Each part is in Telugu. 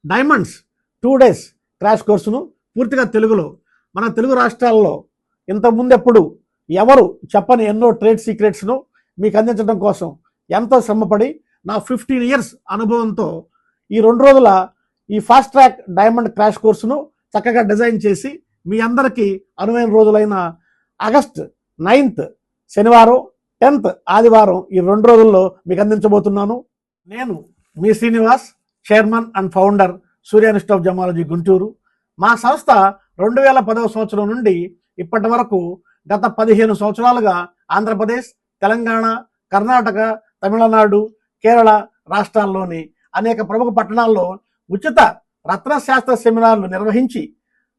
డైమండ్స్ 2 డేస్ క్రాష్ కోర్సును పూర్తిగా తెలుగులో మన తెలుగు రాష్ట్రాల్లో ఇంతకుముందు ఎప్పుడు ఎవరు చెప్పని ఎన్నో ట్రేడ్ సీక్రెట్స్ను మీకు అందించడం కోసం ఎంతో శ్రమపడి నా 15 ఇయర్స్ అనుభవంతో ఈ 2 రోజుల ఈ ఫాస్ట్ ట్రాక్ డైమండ్ క్రాష్ కోర్సును చక్కగా డిజైన్ చేసి మీ అందరికీ అనువైన రోజులైన ఆగస్ట్ 9th శనివారం, 10th ఆదివారం ఈ 2 రోజుల్లో మీకు అందించబోతున్నాను. నేను మీ Srinivas, chairman and founder Surya institute of gemology Guntur. మా సంస్థ 2010వ సంవత్సరం నుండి ఇప్పటి వరకు గత 15 సంవత్సరాలుగా ఆంధ్రప్రదేశ్, తెలంగాణ, కర్ణాటక, తమిళనాడు, కేరళ రాష్ట్రాల్లోని అనేక ప్రముఖ పట్టణాల్లో ఉచిత రత్నశాస్త్ర సెమినార్లు నిర్వహించి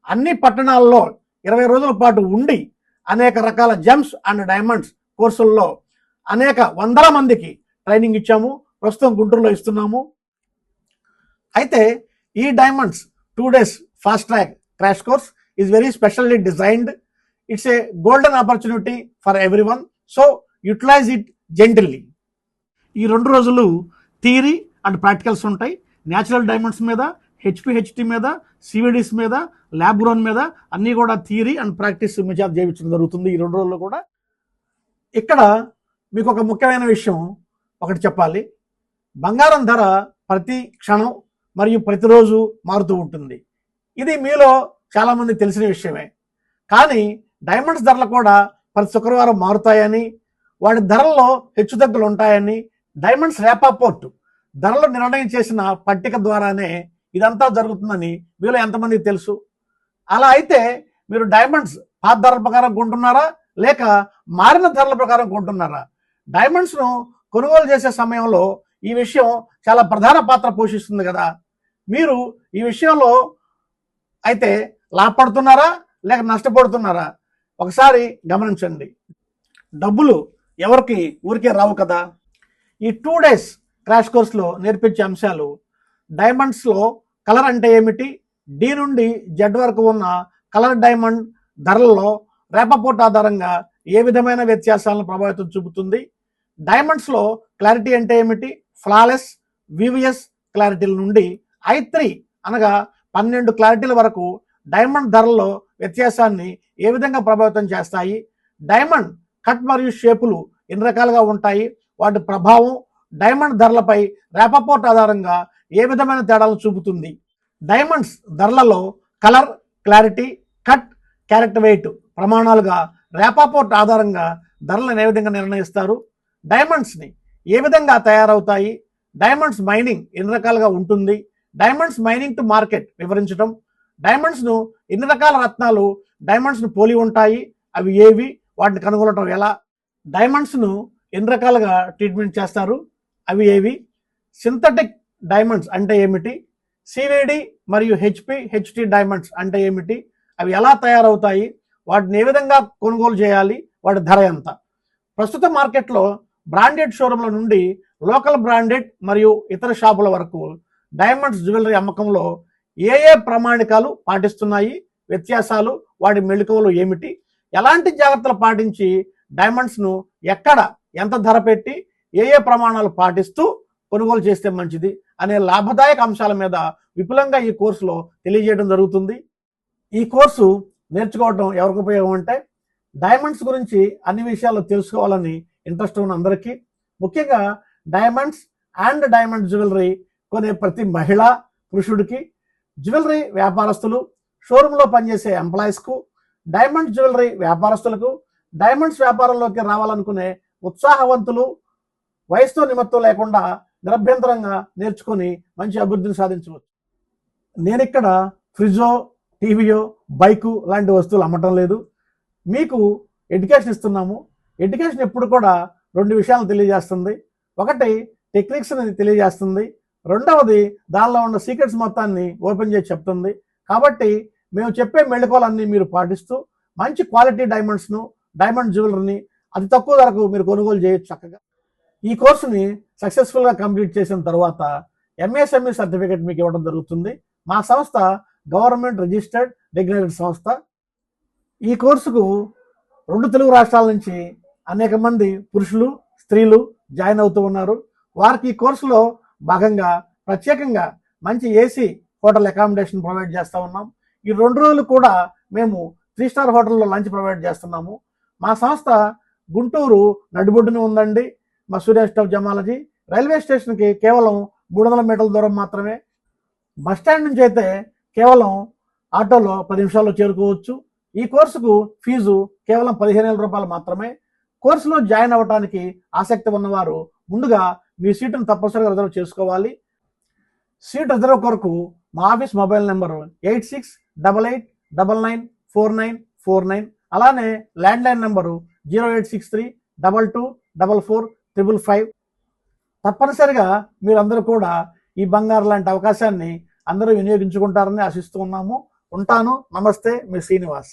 అన్ని పట్టణాల్లో 20 రోజుల పాటు ఉండి అనేక రకాల జెమ్స్ అండ్ డైమండ్స్ కోర్సుల్లో అనేక వందల మందికి ట్రైనింగ్ ఇచ్చాము. ప్రస్తుతం గుంటూరులో ఇస్తున్నాము. అయితే ఈ diamonds 2 days fast track crash course is very specially designed. It's a golden opportunity for everyone, so utilize it gently. ఈ 2 రోజులు థియరీ అండ్ ప్రాక్టికల్స్ ఉంటాయి. న్యాచురల్ డైమండ్స్ మీద, హెచ్పిహెచ్టి మీద, సివిడిస్ మీద, ల్యాబ్ గ్రోన్ మీద అన్నీ కూడా థియరీ అండ్ ప్రాక్టీస్ మీ చేత చేయించడం జరుగుతుంది ఈ 2 రోజుల్లో కూడా. ఇక్కడ మీకు ఒక ముఖ్యమైన విషయం ఒకటి చెప్పాలి. బంగారం ధర ప్రతి క్షణం మరియు ప్రతిరోజు మారుతూ ఉంటుంది. ఇది మీలో చాలామంది తెలిసిన విషయమే. కానీ డైమండ్స్ ధరలు కూడా ప్రతి శుక్రవారం మారుతాయని, వాటి ధరల్లో హెచ్చుతగ్గులు ఉంటాయని డైమండ్స్ రేపాపోర్ట్ ధరలు నిర్ణయం చేసిన పట్టిక ద్వారానే ఇదంతా జరుగుతుందని మీలో ఎంతమందికి తెలుసు? అలా అయితే మీరు డైమండ్స్ పాత ధరల ప్రకారం కొంటున్నారా లేక మారిన ధరల ప్రకారం కొంటున్నారా? డైమండ్స్ను కొనుగోలు చేసే సమయంలో ఈ విషయం చాలా ప్రధాన పాత్ర పోషిస్తుంది కదా. మీరు ఈ విషయంలో అయితే లాభపడుతున్నారా లేక నష్టపడుతున్నారా? ఒకసారి గమనించండి. డబ్బులు ఎవరికి ఊరికే రావు కదా. ఈ 2 డేస్ క్రాష్ కోర్సులో నేర్పించే అంశాలు డైమండ్స్లో కలర్ అంటే ఏమిటి, డి నుండి జెడ్ వరకు ఉన్న కలర్ డైమండ్ ధరల్లో రేపపోర్ట్ ఆధారంగా ఏ విధమైన వ్యత్యాసాలను ప్రభావితం చూపుతుంది, డైమండ్స్లో క్లారిటీ అంటే ఏమిటి, ఫ్లాలెస్, వివిఎస్ క్లారిటీల నుండి I3 అనగా 12 క్లారిటీల వరకు డైమండ్ ధరల్లో వ్యత్యాసాన్ని ఏ విధంగా ప్రభావితం చేస్తాయి, డైమండ్ కట్ మరియు షేపులు ఎన్ని రకాలుగా ఉంటాయి, వాటి ప్రభావం డైమండ్ ధరలపై రేపపోర్ట్ ఆధారంగా ఏ విధమైన తేడాలను చూపుతుంది, డైమండ్స్ ధరలలో colour, clarity, cut, carat weight ప్రమాణాలుగా రేపపోర్ట్ ఆధారంగా ధరలను ఏ విధంగా నిర్ణయిస్తారు, డైమండ్స్ని ఏ విధంగా తయారవుతాయి, డైమండ్స్ మైనింగ్ ఎన్ని రకాలుగా ఉంటుంది, డైమండ్స్ మైనింగ్ టు మార్కెట్ వివరించడం, డైమండ్స్ను ఎన్ని రకాల రత్నాలు డైమండ్స్ను పోలి ఉంటాయి, అవి ఏవి, వాటిని కనుగొనడం ఎలా, డైమండ్స్ను ఎన్ని రకాలుగా ట్రీట్మెంట్ చేస్తారు, అవి ఏవి, సింథటిక్ డైమండ్స్ అంటే ఏమిటి, సివిడి మరియు హెచ్టి డైమండ్స్ అంటే ఏమిటి, అవి ఎలా తయారవుతాయి, వాటిని ఏ విధంగా కొనుగోలు చేయాలి, వాటి ధర ఎంత. ప్రస్తుత మార్కెట్లో బ్రాండెడ్ షోరూమ్ల నుండి లోకల్ బ్రాండెడ్ మరియు ఇతర షాపుల వరకు డైమండ్స్ జ్యువెలరీ అమ్మకంలో ఏ ఏ ప్రామాణికాలు పాటిస్తున్నాయి, వ్యత్యాసాలు, వాటి మెళుకువలు ఏమిటి, ఎలాంటి జాగ్రత్తలు పాటించి డైమండ్స్ను ఎక్కడ ఎంత ధర పెట్టి ఏ ఏ ప్రమాణాలు పాటిస్తూ కొనుగోలు చేస్తే మంచిది అనే లాభదాయక అంశాల మీద విపులంగా ఈ కోర్సులో తెలియజేయడం జరుగుతుంది. ఈ కోర్సు నేర్చుకోవడం ఎవరికి ఉపయోగం అంటే డైమండ్స్ గురించి అన్ని విషయాలు తెలుసుకోవాలని ఇంట్రెస్ట్ ఉన్న అందరికీ, ముఖ్యంగా డైమండ్స్ అండ్ డైమండ్ జ్యువెలరీ కొనే ప్రతి మహిళ, పురుషుడికి, జ్యువెలరీ వ్యాపారస్తులు, షోరూంలో పనిచేసే ఎంప్లాయీస్కు, డైమండ్ జ్యువెలరీ వ్యాపారస్తులకు, డైమండ్స్ వ్యాపారంలోకి రావాలనుకునే ఉత్సాహవంతులు, వయసుతో నిమిత్తం లేకుండా నిరభ్యంతరంగా నేర్చుకొని మంచి అభివృద్ధిని సాధించవచ్చు. నేను ఇక్కడ ఫ్రిడ్జో, టీవీయో, బైకు లాంటి వస్తువులు అమ్మటం లేదు. మీకు ఎడ్యుకేషన్ ఇస్తున్నాము. ఎడ్యుకేషన్ ఎప్పుడు కూడా 2 విషయాలను తెలియజేస్తుంది. ఒకటి టెక్నిక్స్ని తెలియజేస్తుంది, రెండవది దానిలో ఉన్న సీక్రెట్స్ మొత్తాన్ని ఓపెన్ చేసి చెప్తుంది. కాబట్టి మేము చెప్పే మెళుకువలన్నీ మీరు పాటిస్తూ మంచి క్వాలిటీ డైమండ్స్ను, డైమండ్ జ్యువెలరీని అతి తక్కువ ధరకు మీరు కొనుగోలు చేయొచ్చు చక్కగా. ఈ కోర్సుని సక్సెస్ఫుల్గా కంప్లీట్ చేసిన తర్వాత ఎంఎస్ఎంఈ సర్టిఫికేట్ మీకు ఇవ్వడం జరుగుతుంది. మా సంస్థ గవర్నమెంట్ రిజిస్టర్డ్ రెగ్యులేటెడ్ సంస్థ. ఈ కోర్సుకు 2 తెలుగు రాష్ట్రాల నుంచి అనేక మంది పురుషులు, స్త్రీలు జాయిన్ అవుతూ ఉన్నారు. వారికి ఈ కోర్సులో భాగంగా ప్రత్యేకంగా మంచి ఏసీ హోటల్ అకామిడేషన్ ప్రొవైడ్ చేస్తూ ఉన్నాం. ఈ 2 రోజులు కూడా మేము 3 స్టార్ హోటల్లో లంచ్ ప్రొవైడ్ చేస్తున్నాము. మా సంస్థ గుంటూరు నడిబొడ్డున ఉందండి. మా సూర్య ఇన్స్టిట్యూట్ ఆఫ్ జమాలజీ రైల్వే స్టేషన్కి కేవలం 300 మీటర్ల దూరం మాత్రమే. బస్ స్టాండ్ నుంచి అయితే కేవలం ఆటోలో 10 నిమిషాల్లో చేరుకోవచ్చు. ఈ కోర్సుకు ఫీజు కేవలం 15,000 రూపాయలు మాత్రమే. కోర్సులో జాయిన్ అవ్వడానికి ఆసక్తి ఉన్నవారు ముందుగా మీ సీటును తప్పనిసరిగా రిజర్వ్ చేసుకోవాలి. సీట్ రిజర్వ్ కొరకు మా ఆఫీస్ మొబైల్ నెంబరు 8688994949, అలానే ల్యాండ్లైన్ నెంబరు 0863224455. తప్పనిసరిగా మీరందరూ కూడా ఈ బంగారు లాంటి అవకాశాన్ని అందరూ వినియోగించుకుంటారని ఆశిస్తూ ఉన్నాము. ఉంటాను. నమస్తే, మీ శ్రీనివాస్.